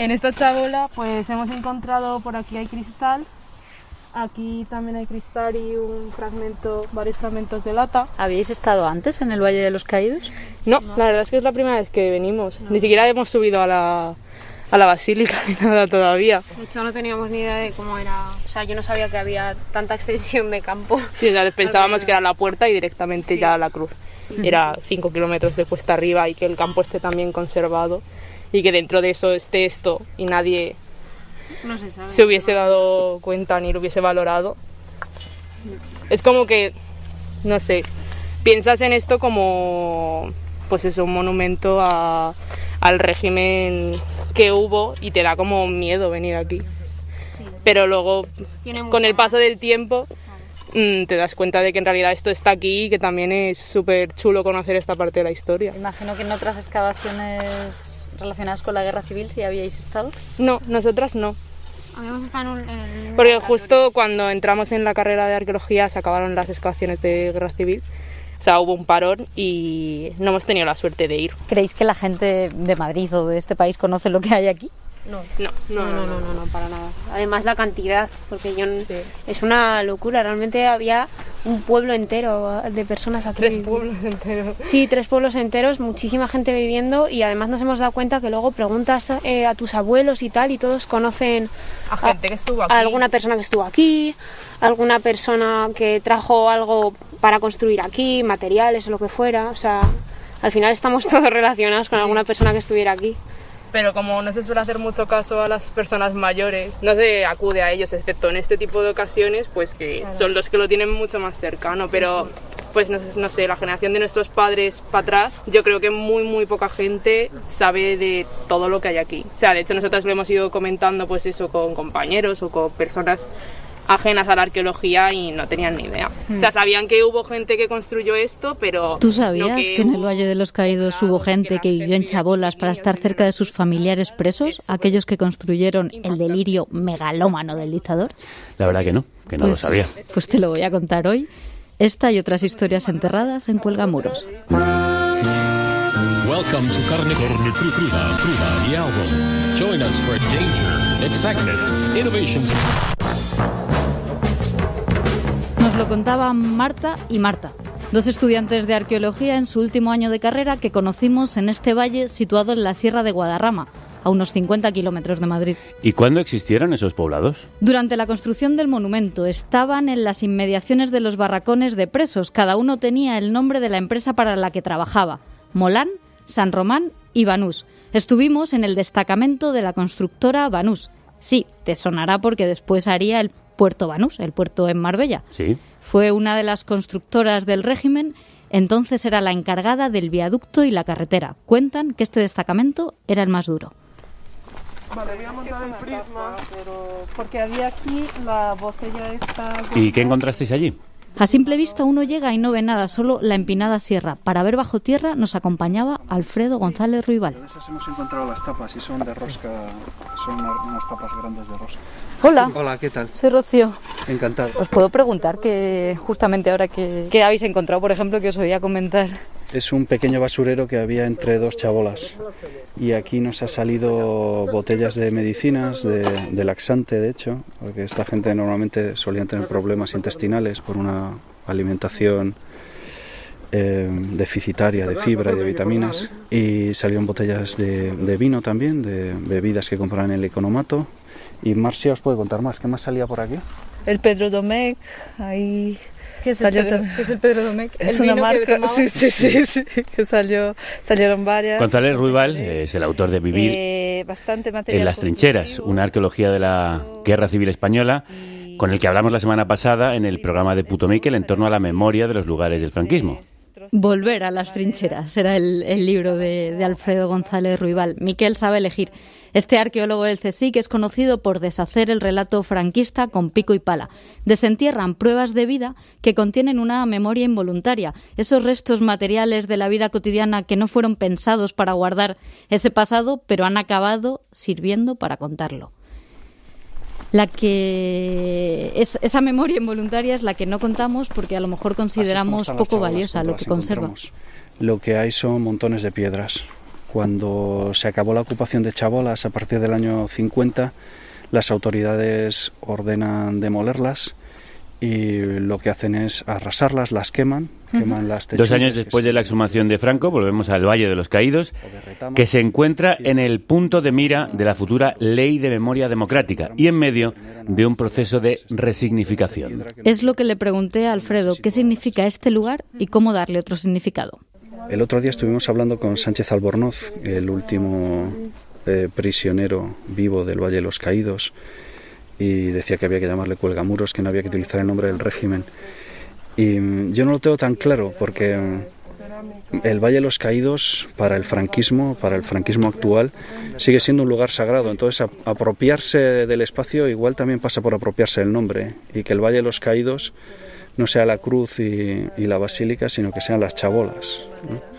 en esta chabola pues hemos encontrado, por aquí hay cristal, aquí también hay cristal y varios fragmentos de lata. ¿Habéis estado antes en el Valle de los Caídos? No, la verdad es que es la primera vez que venimos. Ni siquiera hemos subido a la basílica ni nada todavía. De hecho no teníamos ni idea de cómo era, o sea, yo no sabía que había tanta extensión de campo. Sí, o sea, pensábamos que era la puerta y directamente ya la cruz. Era 5 kilómetros de cuesta arriba y que el campo esté también conservado y que dentro de eso esté esto y nadie no se sabe, se hubiese dado cuenta ni lo hubiese valorado. Es como que, no sé, piensas en esto como, pues eso, un monumento al régimen que hubo y te da como miedo venir aquí. Pero luego, con el paso del tiempo, te das cuenta de que en realidad esto está aquí y que también es súper chulo conocer esta parte de la historia. Imagino que en otras excavaciones relacionadas con la guerra civil sí habíais estado. No, nosotras no. Habíamos estado en porque justo cuando entramos en la carrera de arqueología se acabaron las excavaciones de guerra civil. O sea, hubo un parón y no hemos tenido la suerte de ir. ¿Creéis que la gente de Madrid o de este país conoce lo que hay aquí? No, para nada. Además la cantidad, porque es una locura. Realmente había un pueblo entero de personas aquí. 3 pueblos enteros. Sí, 3 pueblos enteros, muchísima gente viviendo y además nos hemos dado cuenta que luego preguntas a tus abuelos y tal y todos conocen a gente que estuvo aquí. A alguna persona que estuvo aquí, alguna persona que trajo algo para construir aquí, materiales o lo que fuera. O sea, al final estamos todos relacionados con alguna persona que estuviera aquí. Pero como no se suele hacer mucho caso a las personas mayores, no se acude a ellos, excepto en este tipo de ocasiones, pues que son los que lo tienen mucho más cercano. Pero, pues no sé, la generación de nuestros padres para atrás, yo creo que muy poca gente sabe de todo lo que hay aquí. O sea, de hecho nosotros lo hemos ido comentando pues eso con compañeros o con personas ajenas a la arqueología y no tenían ni idea. O sea, sabían que hubo gente que construyó esto, pero... ¿Tú sabías que en el Valle de los Caídos hubo gente que vivió en chabolas para estar cerca de sus familiares presos, aquellos que construyeron el delirio megalómano del dictador? La verdad que no lo sabía. Pues te lo voy a contar hoy. Esta y otras historias enterradas en Cuelgamuros. Welcome to Carne Cruda, the album. Join us for danger, excitement, innovations. Nos lo contaban Marta y Marta, 2 estudiantes de arqueología en su último año de carrera que conocimos en este valle situado en la Sierra de Guadarrama, a unos 50 kilómetros de Madrid. ¿Y cuándo existieron esos poblados? Durante la construcción del monumento. Estaban en las inmediaciones de los barracones de presos. Cada uno tenía el nombre de la empresa para la que trabajaba: Molán, San Román y Banús. Estuvimos en el destacamento de la constructora Banús. Sí, te sonará porque después haría el puerto Banús, el puerto en Marbella. Sí. Fue una de las constructoras del régimen, entonces era la encargada del viaducto y la carretera. Cuentan que este destacamento era el más duro. Vale, voy a montar el prisma, porque había aquí la botella esta... ¿Y qué encontrasteis allí? A simple vista uno llega y no ve nada, solo la empinada sierra. Para ver bajo tierra nos acompañaba Alfredo González Ruibal. En esas hemos encontrado las tapas y son de rosca, son unas tapas grandes de rosca. Hola. Hola, ¿qué tal? Soy Rocío. Encantado. Os puedo preguntar que justamente ahora que habéis encontrado, por ejemplo, que os oía comentar. Es un pequeño basurero que había entre 2 chabolas y aquí nos ha salido botellas de medicinas, de laxante de hecho, porque esta gente normalmente solían tener problemas intestinales por una alimentación deficitaria de fibra y de vitaminas, y salieron botellas de vino también, de bebidas que compraban en el economato. Y Marcia os puede contar más. ¿Qué más salía por aquí? El Pedro Domecq, ahí... ¿Qué es el Pedro Domecq? Es una marca, sí, que salieron varias. González Ruibal es el autor de Vivir bastante material en las trincheras, una arqueología de la Guerra Civil Española, con el que hablamos la semana pasada en el programa de Puto Miquel en torno a la memoria de los lugares del franquismo. Volver a las trincheras era el libro de Alfredo González Ruibal. Miquel sabe elegir. Este arqueólogo del CSIC es conocido por deshacer el relato franquista con pico y pala. Desentierran pruebas de vida que contienen una memoria involuntaria, esos restos materiales de la vida cotidiana que no fueron pensados para guardar ese pasado, pero han acabado sirviendo para contarlo. Esa memoria involuntaria es la que no contamos porque a lo mejor consideramos poco valiosa lo que conserva. Lo que hay son montones de piedras, Cuando se acabó la ocupación de chabolas a partir del año 50, las autoridades ordenan demolerlas y lo que hacen es arrasarlas, las queman las techumbres. 2 años después de la exhumación de Franco, volvemos al Valle de los Caídos, que se encuentra en el punto de mira de la futura Ley de Memoria Democrática y en medio de un proceso de resignificación. Es lo que le pregunté a Alfredo, qué significa este lugar y cómo darle otro significado. El otro día estuvimos hablando con Sánchez Albornoz, el último prisionero vivo del Valle de los Caídos, y decía que había que llamarle Cuelgamuros, que no había que utilizar el nombre del régimen. Y yo no lo tengo tan claro, porque el Valle de los Caídos, para el franquismo actual, sigue siendo un lugar sagrado. Entonces, apropiarse del espacio igual también pasa por apropiarse del nombre, y que el Valle de los Caídos no sea la cruz y la basílica, sino que sean las chabolas, ¿no?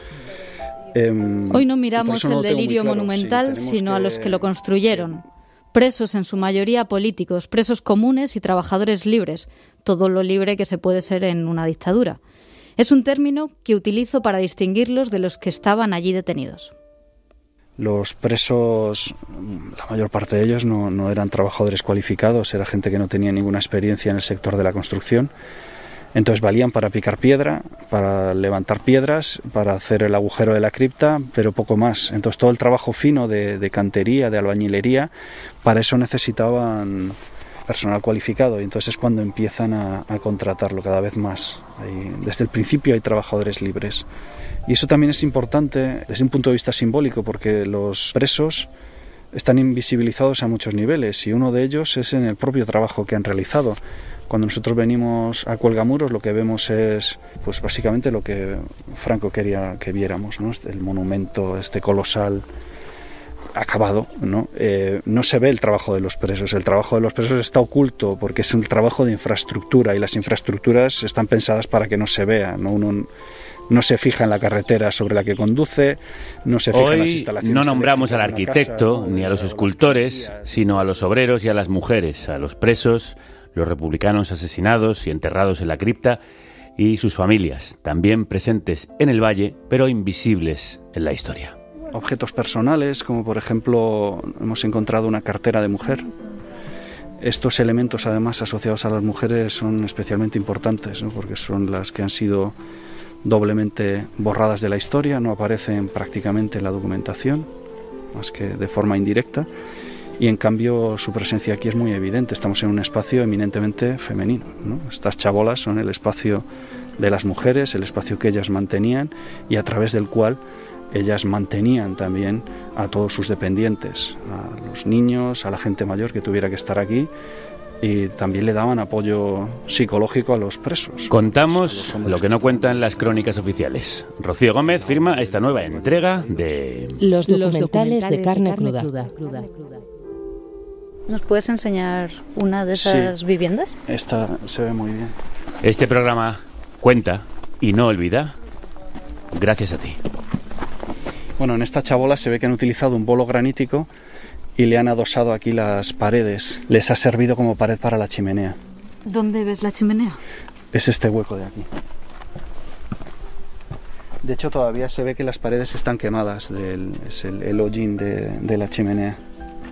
Hoy no miramos el delirio monumental, sino a los que lo construyeron. Presos, en su mayoría políticos, presos comunes y trabajadores libres, todo lo libre que se puede ser en una dictadura. Es un término que utilizo para distinguirlos de los que estaban allí detenidos. Los presos, la mayor parte de ellos no eran trabajadores cualificados, era gente que no tenía ninguna experiencia en el sector de la construcción. Entonces valían para picar piedra, para levantar piedras, para hacer el agujero de la cripta, pero poco más. Entonces todo el trabajo fino de cantería, de albañilería, para eso necesitaban personal cualificado. Y entonces es cuando empiezan a contratarlo cada vez más. Desde el principio hay trabajadores libres. Y eso también es importante desde un punto de vista simbólico, porque los presos están invisibilizados a muchos niveles y uno de ellos es en el propio trabajo que han realizado. Cuando nosotros venimos a Cuelgamuros, lo que vemos es, pues básicamente lo que Franco quería que viéramos, ¿no? El monumento colosal acabado, ¿no? No se ve el trabajo de los presos. El trabajo de los presos está oculto porque es un trabajo de infraestructura y las infraestructuras están pensadas para que no se vea, ¿no? Uno no se fija en la carretera sobre la que conduce, no se fija en las instalaciones. No nombramos al arquitecto ni a los escultores, sino a los obreros y a las mujeres, a los presos, los republicanos asesinados y enterrados en la cripta y sus familias, también presentes en el valle, pero invisibles en la historia. Objetos personales, como por ejemplo hemos encontrado una cartera de mujer. Estos elementos además asociados a las mujeres son especialmente importantes, ¿no? Porque son las que han sido doblemente borradas de la historia, no aparecen prácticamente en la documentación, más que de forma indirecta. Y en cambio su presencia aquí es muy evidente. Estamos en un espacio eminentemente femenino, ¿no? Estas chabolas son el espacio de las mujeres, el espacio que ellas mantenían y a través del cual ellas mantenían también a todos sus dependientes, a los niños, a la gente mayor que tuviera que estar aquí, y también le daban apoyo psicológico a los presos. Contamos lo que no cuentan las crónicas oficiales. Rocío Gómez firma esta nueva entrega de Los documentales de carne cruda. ¿Nos puedes enseñar una de esas viviendas? Esta se ve muy bien. Este programa cuenta y no olvida gracias a ti. Bueno, en esta chabola se ve que han utilizado un bolo granítico y le han adosado aquí las paredes. Les ha servido como pared para la chimenea. ¿Dónde ves la chimenea? Es este hueco de aquí. De hecho, todavía se ve que las paredes están quemadas. Es el hollín de la chimenea.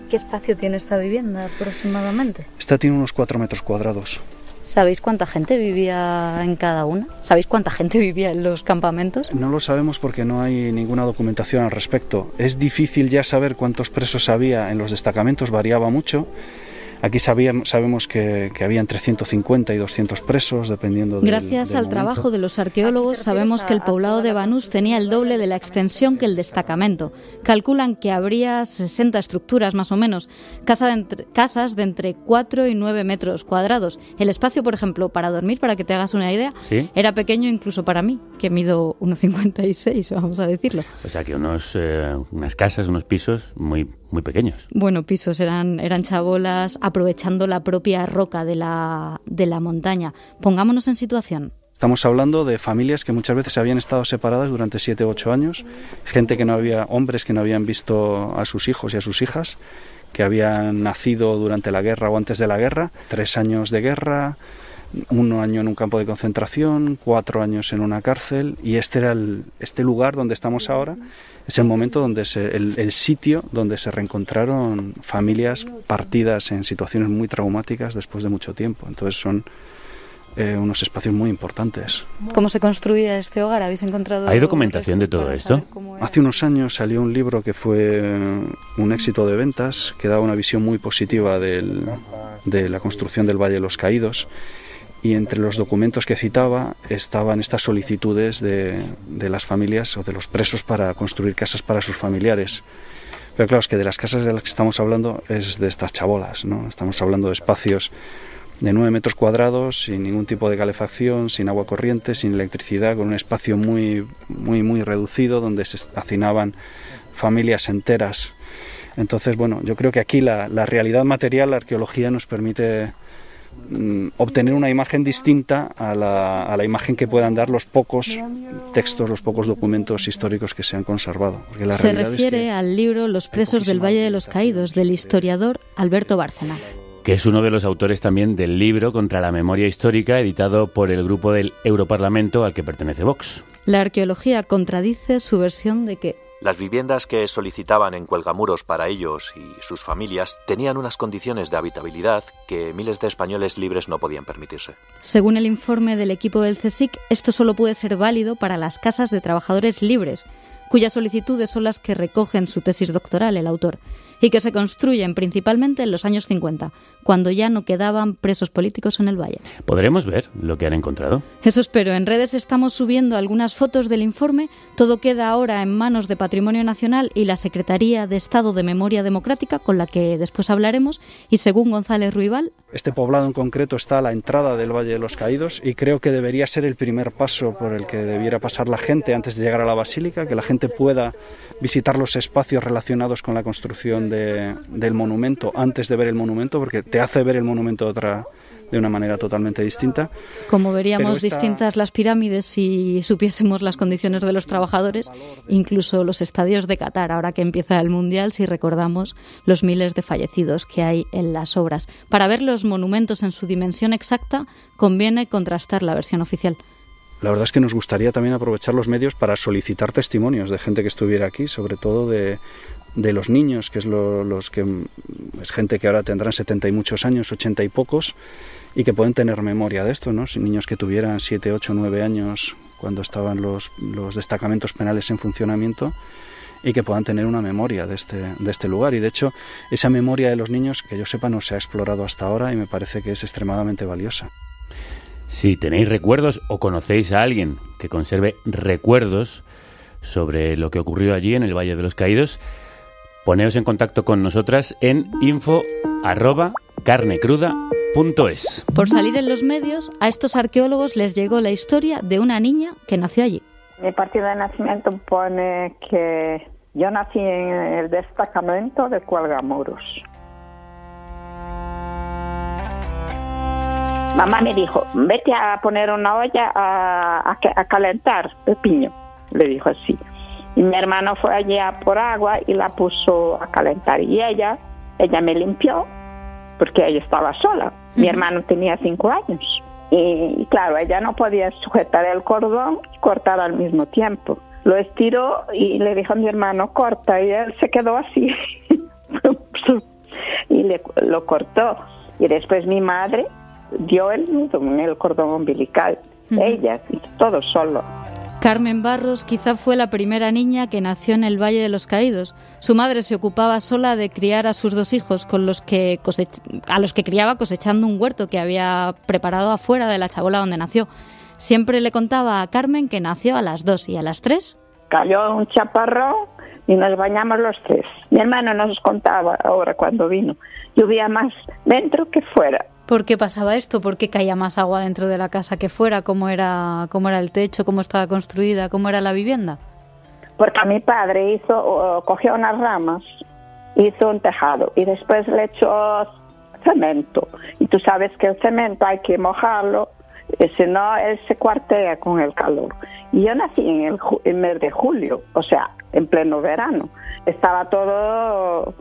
¿Qué espacio tiene esta vivienda aproximadamente? Esta tiene unos 4 metros cuadrados. ¿Sabéis cuánta gente vivía en cada una? ¿Sabéis cuánta gente vivía en los campamentos? No lo sabemos porque no hay ninguna documentación al respecto. Es difícil ya saber cuántos presos había en los destacamentos, variaba mucho. Aquí sabemos que había entre 150 y 200 presos, dependiendo del Gracias al trabajo de los arqueólogos, sabemos que el poblado de Banús tenía el doble de la extensión que el destacamento. Calculan que habría 60 estructuras, más o menos, casas de entre 4 y 9 metros cuadrados. El espacio, por ejemplo, para dormir, para que te hagas una idea, ¿sí? Era pequeño incluso para mí, que mido 1,56, vamos a decirlo. O sea que unas casas, unos pisos muy pequeños. Bueno, pisos eran chabolas, aprovechando la propia roca de la montaña. Pongámonos en situación. Estamos hablando de familias que muchas veces habían estado separadas durante 7 u 8 años, hombres que no habían visto a sus hijos y a sus hijas, que habían nacido durante la guerra o antes de la guerra, 3 años de guerra, 1 año en un campo de concentración, 4 años en una cárcel, y este lugar donde estamos ahora es el momento donde el sitio donde se reencontraron familias partidas en situaciones muy traumáticas después de mucho tiempo. Entonces son unos espacios muy importantes. ¿Cómo se construía este hogar? ¿Habéis encontrado? ¿Hay documentación de todo esto? Hace unos años salió un libro que fue un éxito de ventas, que daba una visión muy positiva de la construcción del Valle de los Caídos, y entre los documentos que citaba estaban estas solicitudes de las familias o de los presos para construir casas para sus familiares. Pero claro, es que de las casas de las que estamos hablando es de estas chabolas, ¿no? Estamos hablando de espacios de 9 metros cuadrados, sin ningún tipo de calefacción, sin agua corriente, sin electricidad, con un espacio muy reducido donde se hacinaban familias enteras. Entonces, bueno, yo creo que aquí la realidad material, la arqueología nos permite obtener una imagen distinta a la imagen que puedan dar los pocos textos, los pocos documentos históricos que se han conservado. Porque la se refiere al libro Los presos del Valle de los Caídos, del historiador Alberto Bárcena, que es uno de los autores también del libro Contra la Memoria Histórica, editado por el grupo del Europarlamento al que pertenece Vox. La arqueología contradice su versión de que las viviendas que solicitaban en Cuelgamuros para ellos y sus familias tenían unas condiciones de habitabilidad que miles de españoles libres no podían permitirse. Según el informe del equipo del CSIC, esto solo puede ser válido para las casas de trabajadores libres, cuyas solicitudes son las que recoge en su tesis doctoral el autor, y que se construyen principalmente en los años 50, cuando ya no quedaban presos políticos en el valle. ¿Podremos ver lo que han encontrado? Eso espero. En redes estamos subiendo algunas fotos del informe. Todo queda ahora en manos de Patrimonio Nacional y la Secretaría de Estado de Memoria Democrática, con la que después hablaremos, y según González Ruibal, este poblado en concreto está a la entrada del Valle de los Caídos y creo que debería ser el primer paso por el que debiera pasar la gente antes de llegar a la basílica, que la gente pueda visitar los espacios relacionados con la construcción del monumento antes de ver el monumento, porque te hace ver el monumento de una manera totalmente distinta. Como veríamos distintas las pirámides si supiésemos las condiciones de los trabajadores, incluso los estadios de Qatar, ahora que empieza el Mundial, si recordamos los miles de fallecidos que hay en las obras. Para ver los monumentos en su dimensión exacta, conviene contrastar la versión oficial. La verdad es que nos gustaría también aprovechar los medios para solicitar testimonios de gente que estuviera aquí, sobre todo de los niños, que es es gente que ahora tendrán 70 y muchos años, 80 y pocos, y que pueden tener memoria de esto, ¿no? Niños que tuvieran 7, 8, 9 años cuando estaban los destacamentos penales en funcionamiento, y que puedan tener una memoria de este lugar. Y de hecho, esa memoria de los niños, que yo sepa, no se ha explorado hasta ahora y me parece que es extremadamente valiosa. Si tenéis recuerdos o conocéis a alguien que conserve recuerdos sobre lo que ocurrió allí en el Valle de los Caídos, poneos en contacto con nosotras en info@carnecruda.es. Por salir en los medios, a estos arqueólogos les llegó la historia de una niña que nació allí. Mi partida de nacimiento pone que yo nací en el destacamento de Cuelgamuros. Mamá me dijo, vete a poner una olla a calentar pepino, le dijo así. Y mi hermano fue allí a por agua y la puso a calentar. Y ella me limpió, porque ella estaba sola. Mi hermano tenía 5 años. Y claro, ella no podía sujetar el cordón y cortar al mismo tiempo. Lo estiró y le dijo a mi hermano, corta. Y él se quedó así. Y lo cortó. Y después mi madre dio el nudo en el cordón umbilical. Ella, todo solo. Carmen Barros quizá fue la primera niña que nació en el Valle de los Caídos. Su madre se ocupaba sola de criar a sus 2 hijos, a los que criaba cosechando un huerto que había preparado afuera de la chabola donde nació. Siempre le contaba a Carmen que nació a las 2 y a las 3. Cayó un chaparrón y nos bañamos los 3. Mi hermano nos contaba ahora cuando vino. Llovía más dentro que fuera. ¿Por qué pasaba esto? ¿Por qué caía más agua dentro de la casa que fuera? ¿Cómo era el techo? ¿Cómo estaba construida? ¿Cómo era la vivienda? Porque mi padre cogió unas ramas, hizo un tejado y después le echó cemento. Y tú sabes que el cemento hay que mojarlo, si no él se cuartea con el calor. Y yo nací en el mes de julio, o sea, en pleno verano. Estaba todo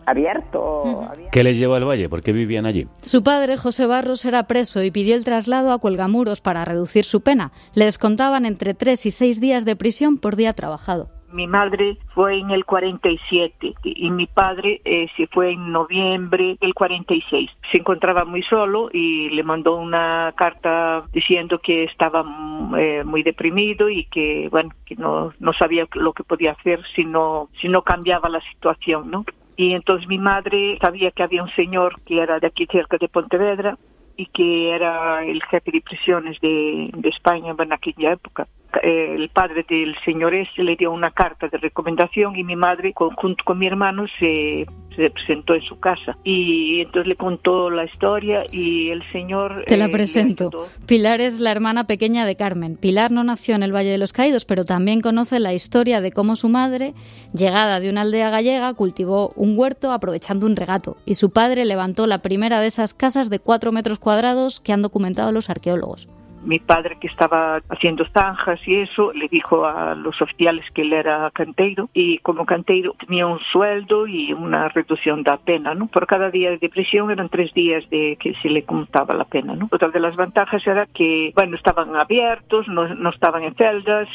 abierto. ¿Qué les llevó al valle? ¿Por qué vivían allí? Su padre, José Barros, era preso y pidió el traslado a Cuelgamuros para reducir su pena. Le descontaban entre 3 y 6 días de prisión por día trabajado. Mi madre fue en el 47 y mi padre se fue en noviembre del 46. Se encontraba muy solo y le mandó una carta diciendo que estaba muy deprimido y que que no sabía lo que podía hacer si no cambiaba la situación, ¿no? Y entonces mi madre sabía que había un señor que era de aquí cerca de Pontevedra y que era el jefe de prisiones de España en aquella época. El padre del señor le dio una carta de recomendación y mi madre, junto con mi hermano, se presentó en su casa. Y entonces le contó la historia y el señor... Te la presento. Pilar es la hermana pequeña de Carmen. Pilar no nació en el Valle de los Caídos, pero también conoce la historia de cómo su madre, llegada de una aldea gallega, cultivó un huerto aprovechando un regato. Y su padre levantó la primera de esas casas de 4 metros cuadrados que han documentado los arqueólogos. Mi padre, que estaba haciendo zanjas y eso, le dijo a los oficiales que él era canteiro y como canteiro tenía un sueldo y una reducción de la pena, ¿no? Por cada día de prisión eran 3 días de que se le contaba la pena, ¿no? Otra de las ventajas era que, estaban abiertos, no estaban en celdas,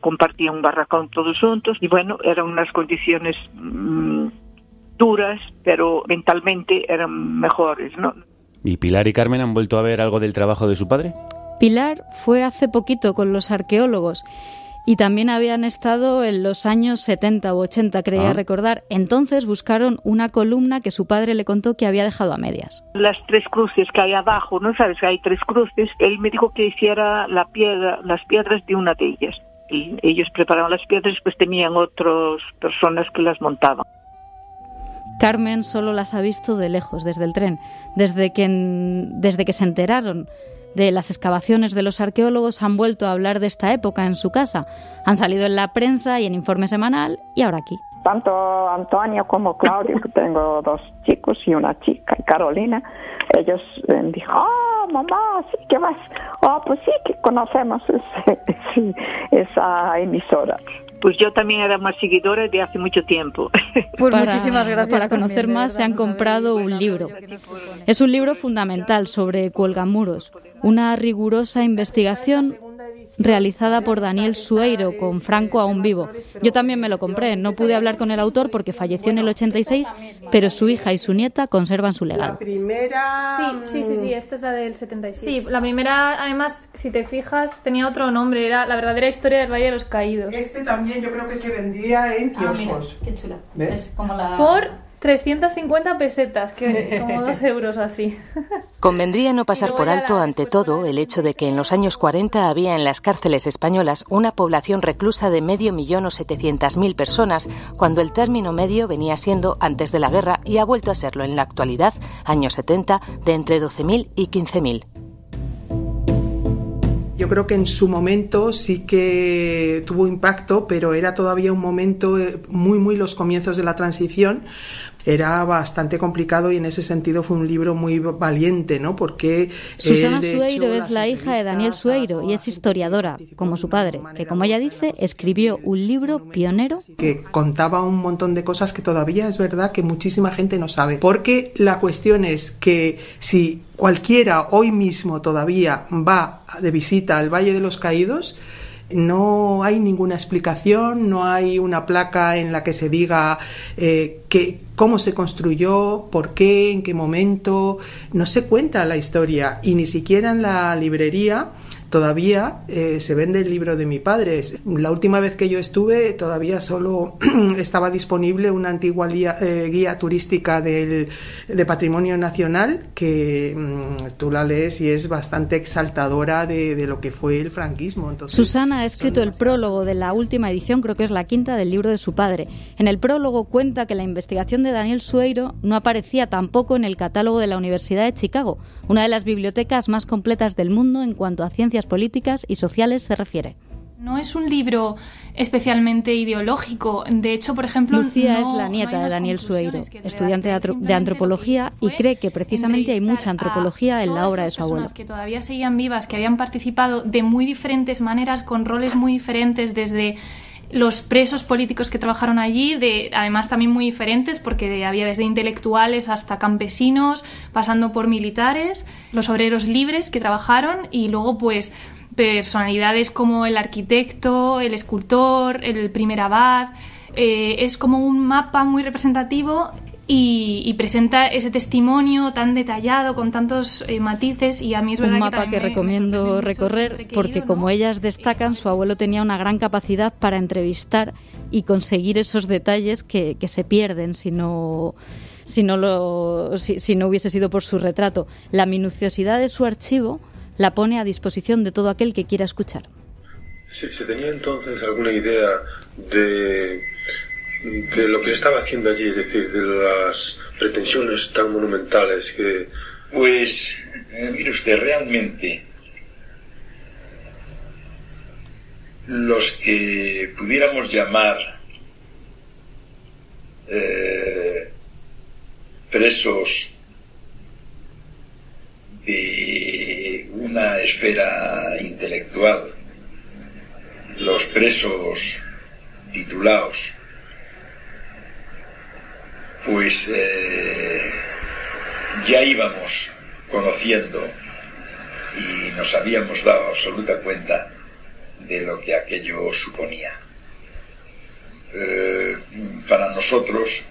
compartían un barracón todos juntos y eran unas condiciones duras, pero mentalmente eran mejores, ¿no? ¿Y Pilar y Carmen han vuelto a ver algo del trabajo de su padre? Pilar fue hace poquito con los arqueólogos y también habían estado en los años 70 u 80, creía recordar. Entonces buscaron una columna que su padre le contó que había dejado a medias. Las 3 cruces que hay abajo, ¿no sabes que hay 3 cruces? Él me dijo que hiciera las piedras de una de ellas. Y ellos preparaban las piedras, pues tenían otras personas que las montaban. Carmen solo las ha visto de lejos, desde el tren. Desde que se enteraron de las excavaciones de los arqueólogos, han vuelto a hablar de esta época en su casa. Han salido en la prensa y en Informe Semanal y ahora aquí. Tanto Antonio como Claudio, que tengo 2 chicos y una chica, y Carolina, ellos dijeron, mamá, sí que vas. Pues sí que conocemos esa emisora. Pues yo también era más seguidora de hace mucho tiempo. Pues muchísimas gracias. Para conocer más se han comprado un libro. Es un libro fundamental sobre Cuelgamuros, una rigurosa investigación realizada por Daniel Sueiro, con Franco aún vivo. Yo también me lo compré. No pude hablar con el autor porque falleció en el 86, pero su hija y su nieta conservan su legado. La primera... Sí, esta es la del 76. Sí, la primera, además, si te fijas, tenía otro nombre, era La verdadera historia del Valle de los Caídos. Este también yo creo que se vendía en kioscos. Mira, qué chula. ¿Ves? Es como la... Por 350 pesetas, que como 2 euros así. Convendría no pasar por alto, ante todo, el hecho de que en los años 40 había en las cárceles españolas una población reclusa de 500.000 personas, cuando el término medio venía siendo, antes de la guerra, y ha vuelto a serlo en la actualidad, años 70, de entre 12.000 y 15.000. Yo creo que en su momento sí que tuvo impacto, pero era todavía un momento muy los comienzos de la transición. Era bastante complicado y en ese sentido fue un libro muy valiente, ¿no? Porque Susana Sueiro es la hija de Daniel Sueiro y es historiadora, como su padre, que, como ella dice, escribió un libro pionero que contaba un montón de cosas que todavía es verdad que muchísima gente no sabe. Porque la cuestión es que si cualquiera hoy mismo todavía va de visita al Valle de los Caídos, no hay ninguna explicación, no hay una placa en la que se diga cómo se construyó, por qué, en qué momento. No se cuenta la historia y ni siquiera en la librería todavía se vende el libro de mi padre. La última vez que yo estuve todavía solo estaba disponible una antigua guía turística de Patrimonio Nacional que tú la lees y es bastante exaltadora de lo que fue el franquismo. Entonces, Susana ha escrito el prólogo de la última edición, creo que es la 5ª del libro de su padre. En el prólogo cuenta que la investigación de Daniel Sueiro no aparecía tampoco en el catálogo de la Universidad de Chicago, una de las bibliotecas más completas del mundo en cuanto a ciencias políticas y sociales se refiere. No es un libro especialmente ideológico. De hecho, por ejemplo... Lucía es la nieta de Daniel Sueiro, estudiante de antropología, y cree que precisamente hay mucha antropología en la obra de su abuelo. Que todavía seguían vivas, que habían participado de muy diferentes maneras, con roles muy diferentes, desde los presos políticos que trabajaron allí, además también muy diferentes, porque había desde intelectuales hasta campesinos, pasando por militares, los obreros libres que trabajaron, y luego pues personalidades como el arquitecto, el escultor, el primer abad. Es como un mapa muy representativo y presenta ese testimonio tan detallado, con tantos matices, y a mí es verdad un mapa que recomiendo recorrer porque, como ellas destacan, su abuelo tenía una gran capacidad para entrevistar y conseguir esos detalles que se pierden si no hubiese sido por su retrato. La minuciosidad de su archivo la pone a disposición de todo aquel que quiera escuchar. ¿Se tenía entonces alguna idea de lo que estaba haciendo allí, es decir, de las pretensiones tan monumentales que...? Pues, mire usted, realmente los que pudiéramos llamar presos de una esfera intelectual, los presos titulados, pues ya íbamos conociendo y nos habíamos dado absoluta cuenta de lo que aquello suponía. Para nosotros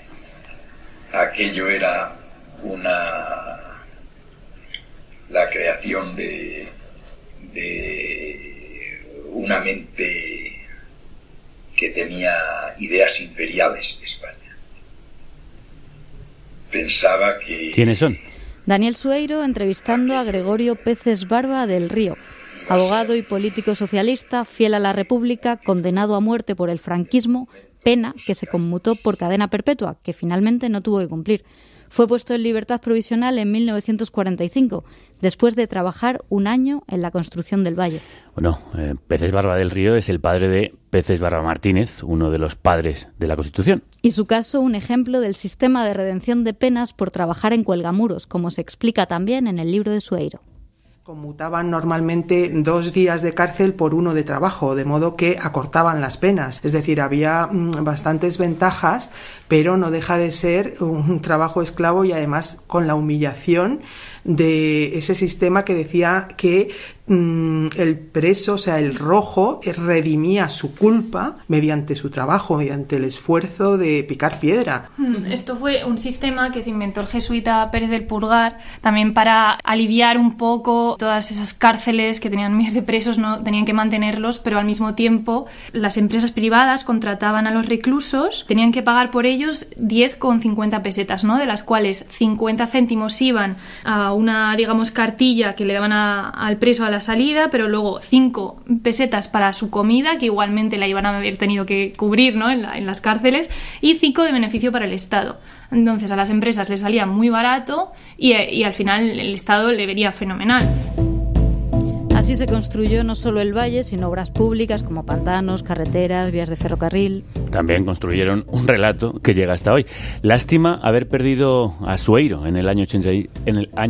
aquello era la creación de una mente que tenía ideas imperiales de España. Pensaba que... ¿Quiénes son? Daniel Sueiro entrevistando a Gregorio Peces Barba del Río, abogado y político socialista, fiel a la República, condenado a muerte por el franquismo, pena que se conmutó por cadena perpetua, que finalmente no tuvo que cumplir. Fue puesto en libertad provisional en 1945, después de trabajar un año en la construcción del valle. Bueno, Peces Barba del Río es el padre de Peces Barba Martínez, uno de los padres de la Constitución. Y su caso, un ejemplo del sistema de redención de penas por trabajar en cuelgamuros, como se explica también en el libro de Sueiro. Conmutaban normalmente 2 días de cárcel por 1 de trabajo, de modo que acortaban las penas. Es decir, había bastantes ventajas, pero no deja de ser un trabajo esclavo, y además con la humillación de ese sistema que decía que el preso, o sea, el rojo, redimía su culpa mediante su trabajo, mediante el esfuerzo de picar piedra. Esto fue un sistema que se inventó el jesuita Pérez del Pulgar, también para aliviar un poco todas esas cárceles que tenían miles de presos, no tenían que mantenerlos, pero al mismo tiempo las empresas privadas contrataban a los reclusos, tenían que pagar por ellos 10,50 pesetas, ¿no? De las cuales 50 céntimos iban a una, digamos, cartilla que le daban al preso a la salida, pero luego 5 pesetas para su comida, que igualmente la iban a haber tenido que cubrir, ¿no? en las cárceles, y 5 de beneficio para el Estado. Entonces a las empresas les salía muy barato y al final el Estado le vería fenomenal. Así se construyó no solo el valle, sino obras públicas como pantanos, carreteras, vías de ferrocarril. También construyeron un relato que llega hasta hoy. Lástima haber perdido a Sueiro en el año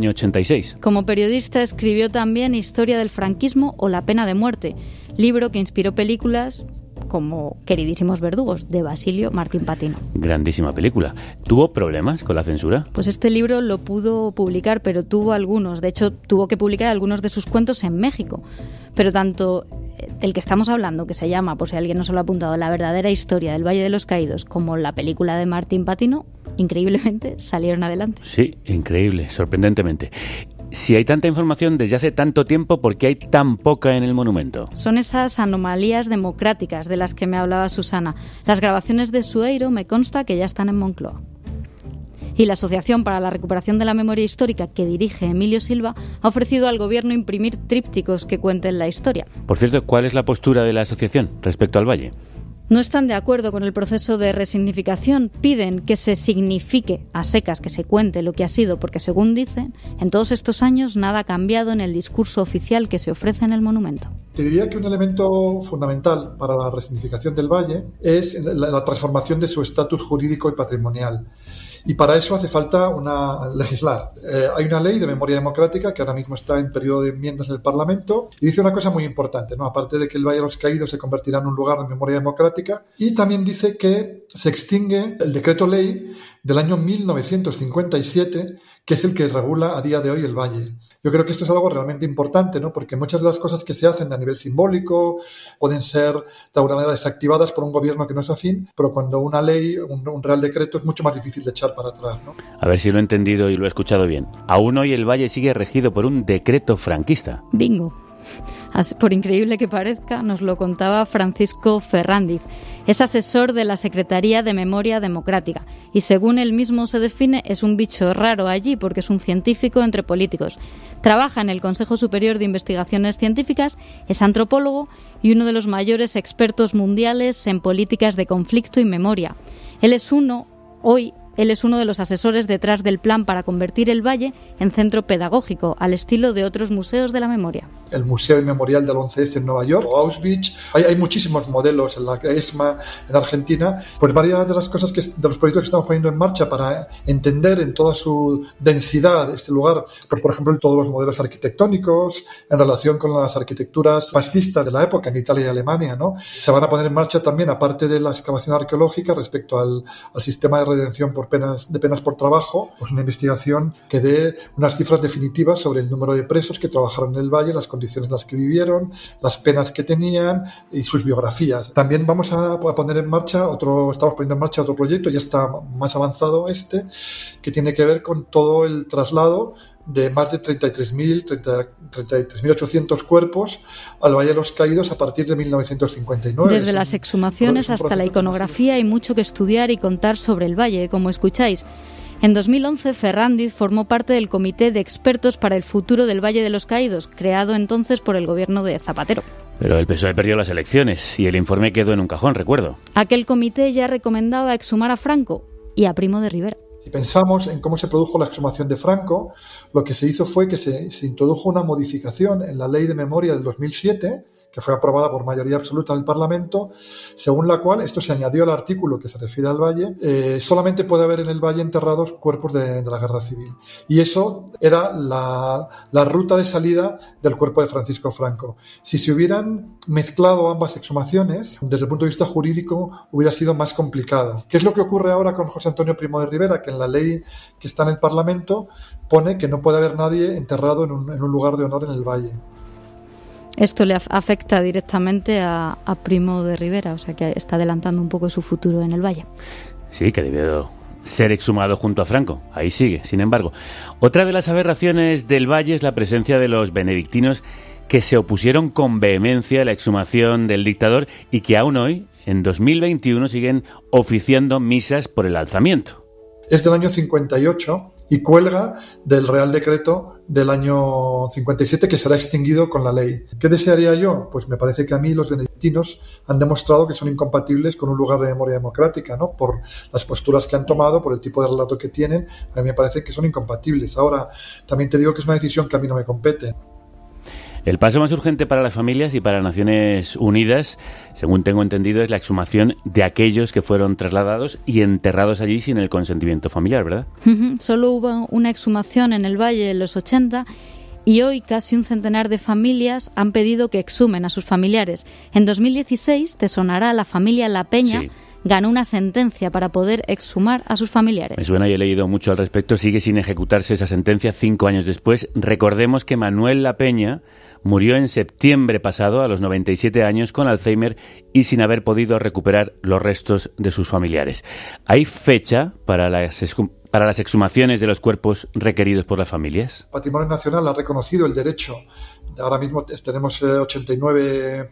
86. Como periodista escribió también Historia del franquismo o La pena de muerte, libro que inspiró películas como Queridísimos verdugos, de Basilio Martín Patino. Grandísima película. ¿Tuvo problemas con la censura? Pues este libro lo pudo publicar, pero tuvo algunos. De hecho, tuvo que publicar algunos de sus cuentos en México. Pero tanto el que estamos hablando, que se llama, por si alguien no se lo ha apuntado, La verdadera historia del Valle de los Caídos, como la película de Martín Patino, increíblemente salieron adelante. Sí, increíble, sorprendentemente. Si hay tanta información desde hace tanto tiempo, ¿por qué hay tan poca en el monumento? Son esas anomalías democráticas de las que me hablaba Susana. Las grabaciones de Sueiro me consta que ya están en Moncloa. Y la Asociación para la Recuperación de la Memoria Histórica, que dirige Emilio Silva, ha ofrecido al gobierno imprimir trípticos que cuenten la historia. Por cierto, ¿cuál es la postura de la asociación respecto al valle? No están de acuerdo con el proceso de resignificación, piden que se signifique a secas, que se cuente lo que ha sido, porque según dicen, en todos estos años nada ha cambiado en el discurso oficial que se ofrece en el monumento. Te diría que un elemento fundamental para la resignificación del valle es la transformación de su estatus jurídico y patrimonial. Y para eso hace falta legislar. Hay una ley de memoria democrática que ahora mismo está en periodo de enmiendas en el Parlamento y dice una cosa muy importante, ¿no? Aparte de que el Valle de los Caídos se convertirá en un lugar de memoria democrática, y también dice que se extingue el decreto ley del año 1957, que es el que regula a día de hoy el valle. Yo creo que esto es algo realmente importante, ¿no? Porque muchas de las cosas que se hacen a nivel simbólico pueden ser de alguna manera desactivadas por un gobierno que no es afín, pero cuando una ley, un real decreto, es mucho más difícil de echar para atrás, ¿no? A ver si lo he entendido y lo he escuchado bien. Aún hoy el valle sigue regido por un decreto franquista. Bingo. Por increíble que parezca, nos lo contaba Francisco Ferrandiz. Es asesor de la Secretaría de Memoria Democrática y, según él mismo se define, es un bicho raro allí porque es un científico entre políticos. Trabaja en el Consejo Superior de Investigaciones Científicas, es antropólogo y uno de los mayores expertos mundiales en políticas de conflicto y memoria. Él es uno de los asesores detrás del plan para convertir el valle en centro pedagógico, al estilo de otros museos de la memoria. El Museo Memorial del 11S en Nueva York, o Auschwitz, hay muchísimos modelos en la ESMA en Argentina. Pues varias de las cosas de los proyectos que estamos poniendo en marcha para entender en toda su densidad este lugar, pues por ejemplo todos los modelos arquitectónicos en relación con las arquitecturas fascistas de la época en Italia y Alemania, ¿no? Se van a poner en marcha también, aparte de la excavación arqueológica, respecto al sistema de redención por penas por trabajo, pues una investigación que dé unas cifras definitivas sobre el número de presos que trabajaron en el valle, las condiciones en las que vivieron, las penas que tenían y sus biografías. También vamos a poner en marcha estamos poniendo en marcha otro proyecto, ya está más avanzado que tiene que ver con todo el traslado de más de 33.800 cuerpos al Valle de los Caídos a partir de 1959. Desde las exhumaciones hasta la iconografía hay mucho que estudiar y contar sobre el valle, como escucháis. En 2011, Ferrandiz formó parte del Comité de Expertos para el Futuro del Valle de los Caídos, creado entonces por el gobierno de Zapatero. Pero el PSOE perdió las elecciones y el informe quedó en un cajón, recuerdo. Aquel comité ya recomendaba exhumar a Franco y a Primo de Rivera. Si pensamos en cómo se produjo la exhumación de Franco, lo que se hizo fue que se introdujo una modificación en la Ley de Memoria del 2007, que fue aprobada por mayoría absoluta en el Parlamento, según la cual, esto se añadió al artículo que se refiere al valle, solamente puede haber en el valle enterrados cuerpos de la guerra civil. Y eso era la ruta de salida del cuerpo de Francisco Franco. Si se hubieran mezclado ambas exhumaciones, desde el punto de vista jurídico hubiera sido más complicado. ¿Qué es lo que ocurre ahora con José Antonio Primo de Rivera? Que en la ley que está en el Parlamento pone que no puede haber nadie enterrado en un lugar de honor en el valle. Esto le afecta directamente a Primo de Rivera, o sea que está adelantando un poco su futuro en el valle. Sí, que debió ser exhumado junto a Franco. Ahí sigue, sin embargo. Otra de las aberraciones del valle es la presencia de los benedictinos que se opusieron con vehemencia a la exhumación del dictador y que aún hoy, en 2021, siguen oficiando misas por el alzamiento. Es del año 58 y cuelga del Real Decreto del año 57 que será extinguido con la ley. ¿Qué desearía yo? Pues me parece que a mí los benedictinos han demostrado que son incompatibles con un lugar de memoria democrática, ¿no? Por las posturas que han tomado, por el tipo de relato que tienen, a mí me parece que son incompatibles. Ahora, también te digo que es una decisión que a mí no me compete. El paso más urgente para las familias y para Naciones Unidas, según tengo entendido, es la exhumación de aquellos que fueron trasladados y enterrados allí sin el consentimiento familiar, ¿verdad? Solo hubo una exhumación en el Valle en los 80 y hoy casi un centenar de familias han pedido que exhumen a sus familiares. En 2016, te sonará, la familia La Peña. Sí. Ganó una sentencia para poder exhumar a sus familiares. Me suena y he leído mucho al respecto. Sigue sin ejecutarse esa sentencia 5 años después. Recordemos que Manuel La Peña murió en septiembre pasado, a los 97 años, con Alzheimer y sin haber podido recuperar los restos de sus familiares. ¿Hay fecha para las exhumaciones de los cuerpos requeridos por las familias? Patrimonio Nacional ha reconocido el derecho. Ahora mismo tenemos 89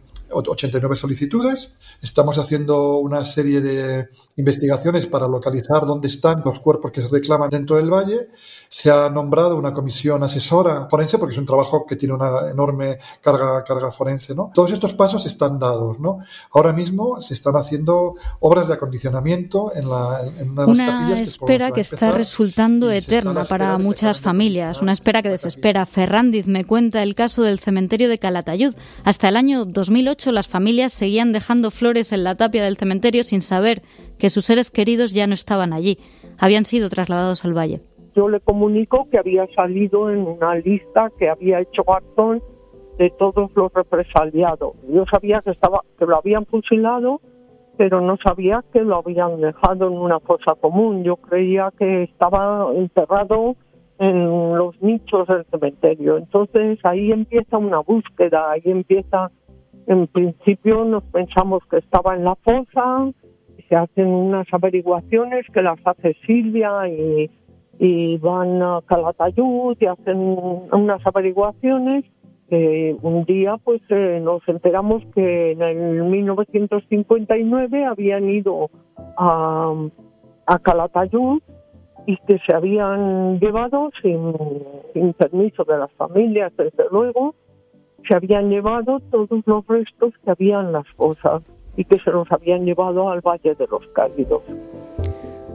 solicitudes. Estamos haciendo una serie de investigaciones para localizar dónde están los cuerpos que se reclaman dentro del valle. Se ha nombrado una comisión asesora forense porque es un trabajo que tiene una enorme carga forense, ¿no? Todos estos pasos están dados, ¿no? Ahora mismo se están haciendo obras de acondicionamiento en una de las capillas. Una espera que está resultando eterna para muchas familias, una espera que desespera. Ferrandiz me cuenta el caso del cementerio de Calatayud. Hasta el año 2008 2008 las familias seguían dejando flores en la tapia del cementerio sin saber que sus seres queridos ya no estaban allí. Habían sido trasladados al valle. Yo le comunico que había salido en una lista que había hecho Garzón de todos los represaliados. Yo sabía que lo habían fusilado, pero no sabía que lo habían dejado en una fosa común. Yo creía que estaba enterrado en los nichos del cementerio. Entonces ahí empieza una búsqueda, en principio nos pensamos que estaba en la fosa, se hacen unas averiguaciones que las hace Silvia y van a Calatayud y hacen unas averiguaciones que un día pues nos enteramos que en el 1959 habían ido a Calatayud y que se habían llevado sin permiso de las familias, desde luego, se habían llevado todos los restos que había en las fosas y que se los habían llevado al Valle de los Caídos.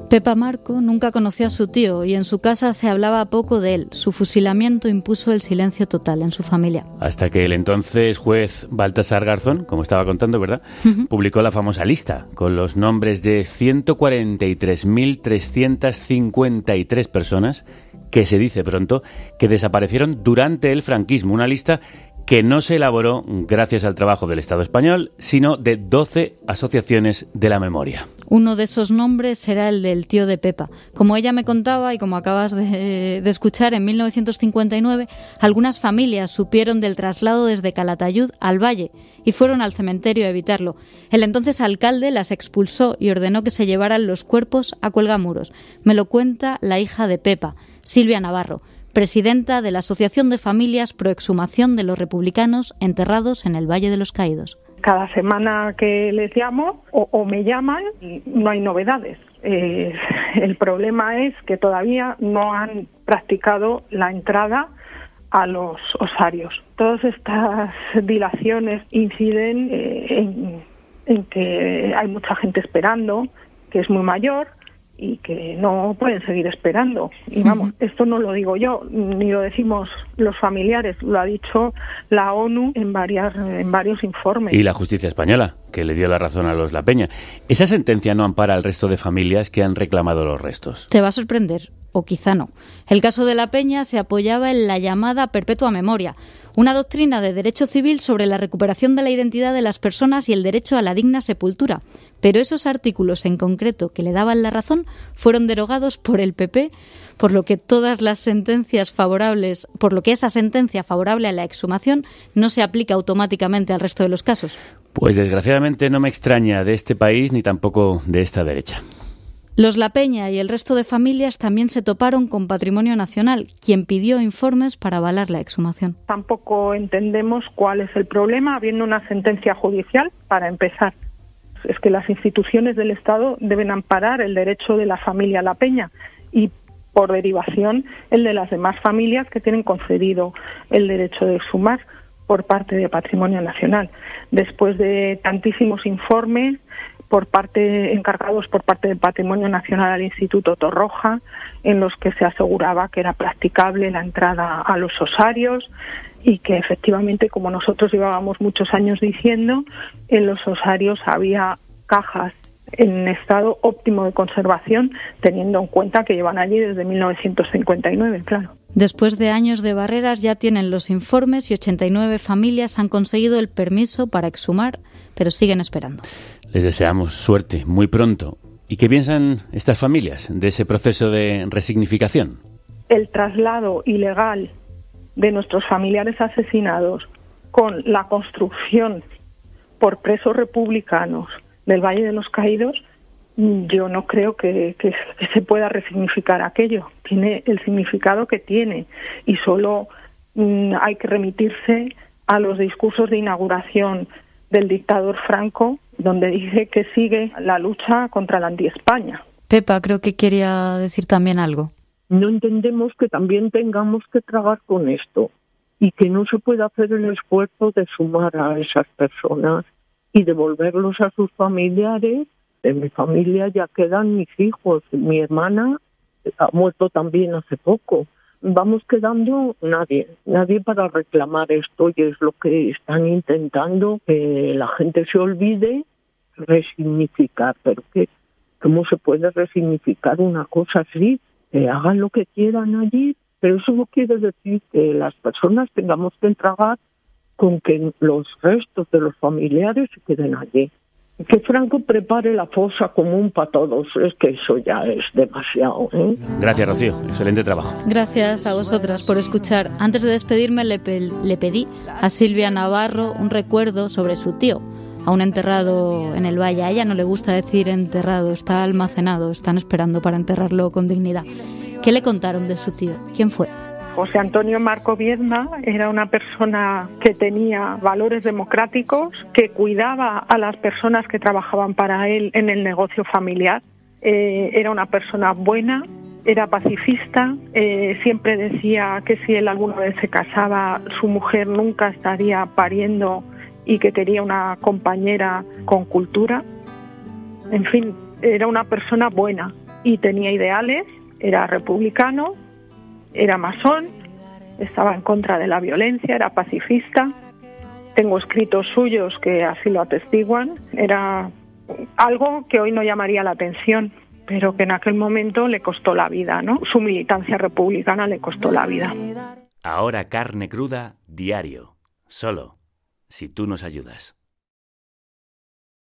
Pepa Marco nunca conoció a su tío y en su casa se hablaba poco de él. Su fusilamiento impuso el silencio total en su familia. Hasta que el entonces juez Baltasar Garzón, como estaba contando, ¿verdad?, publicó la famosa lista con los nombres de 143.353 personas que se dice pronto que desaparecieron durante el franquismo. Una lista que no se elaboró gracias al trabajo del Estado español, sino de 12 asociaciones de la memoria. Uno de esos nombres era el del tío de Pepa. Como ella me contaba y como acabas de escuchar, en 1959 algunas familias supieron del traslado desde Calatayud al Valle y fueron al cementerio a evitarlo. El entonces alcalde las expulsó y ordenó que se llevaran los cuerpos a Cuelgamuros. Me lo cuenta la hija de Pepa, Silvia Navarro, presidenta de la Asociación de Familias Pro Exhumación de los Republicanos enterrados en el Valle de los Caídos. Cada semana que les llamo o me llaman, no hay novedades. El problema es que todavía no han practicado la entrada a los osarios. Todas estas dilaciones inciden en que hay mucha gente esperando, que es muy mayor y que no pueden seguir esperando. Y vamos, esto no lo digo yo, ni lo decimos los familiares, lo ha dicho la ONU en varios informes. Y la justicia española, que le dio la razón a los La Peña. Esa sentencia no ampara al resto de familias que han reclamado los restos. Te va a sorprender, o quizá no. El caso de La Peña se apoyaba en la llamada perpetua memoria, una doctrina de derecho civil sobre la recuperación de la identidad de las personas y el derecho a la digna sepultura. Pero esos artículos en concreto que le daban la razón fueron derogados por el PP, por lo que esa sentencia favorable a la exhumación no se aplica automáticamente al resto de los casos. Pues desgraciadamente no me extraña de este país ni tampoco de esta derecha. Los La Peña y el resto de familias también se toparon con Patrimonio Nacional, quien pidió informes para avalar la exhumación. Tampoco entendemos cuál es el problema, habiendo una sentencia judicial, para empezar. Es que las instituciones del Estado deben amparar el derecho de la familia La Peña y, por derivación, el de las demás familias que tienen concedido el derecho de exhumar por parte de Patrimonio Nacional. Después de tantísimos informes encargados por parte del Patrimonio Nacional al Instituto Torroja, en los que se aseguraba que era practicable la entrada a los osarios y que efectivamente, como nosotros llevábamos muchos años diciendo, en los osarios había cajas en estado óptimo de conservación, teniendo en cuenta que llevan allí desde 1959, claro. Después de años de barreras ya tienen los informes y 89 familias han conseguido el permiso para exhumar, pero siguen esperando. Les deseamos suerte muy pronto. ¿Y qué piensan estas familias de ese proceso de resignificación? El traslado ilegal de nuestros familiares asesinados con la construcción por presos republicanos del Valle de los Caídos, yo no creo que se pueda resignificar aquello. Tiene el significado que tiene y solo hay que remitirse a los discursos de inauguración del dictador Franco, donde dice que sigue la lucha contra la anti-España. Pepa, creo que quería decir también algo. No entendemos que también tengamos que tragar con esto y que no se pueda hacer el esfuerzo de sumar a esas personas y devolverlos a sus familiares. En mi familia ya quedan mis hijos. Mi hermana ha muerto también hace poco. vamos quedando nadie para reclamar esto, y es lo que están intentando, que la gente se olvide, resignificar. Pero ¿cómo se puede resignificar una cosa así? Que hagan lo que quieran allí, pero eso no quiere decir que las personas tengamos que entregar con que los restos de los familiares se queden allí. Que Franco prepare la fosa común para todos, es que eso ya es demasiado, ¿eh? Gracias, Rocío. Excelente trabajo. Gracias a vosotras por escuchar. Antes de despedirme le pedí a Silvia Navarro un recuerdo sobre su tío, aún enterrado en el valle. A ella no le gusta decir enterrado, está almacenado, están esperando para enterrarlo con dignidad. ¿Qué le contaron de su tío? ¿Quién fue? José Antonio Marco Viedma era una persona que tenía valores democráticos, que cuidaba a las personas que trabajaban para él en el negocio familiar. Era una persona buena, era pacifista, siempre decía que si él alguna vez se casaba, su mujer nunca estaría pariendo y que quería una compañera con cultura. En fin, era una persona buena y tenía ideales, era republicano, era masón, estaba en contra de la violencia, era pacifista. Tengo escritos suyos que así lo atestiguan. Era algo que hoy no llamaría la atención, pero que en aquel momento le costó la vida, ¿no? Su militancia republicana le costó la vida. Ahora Carne Cruda, diario. Solo si tú nos ayudas.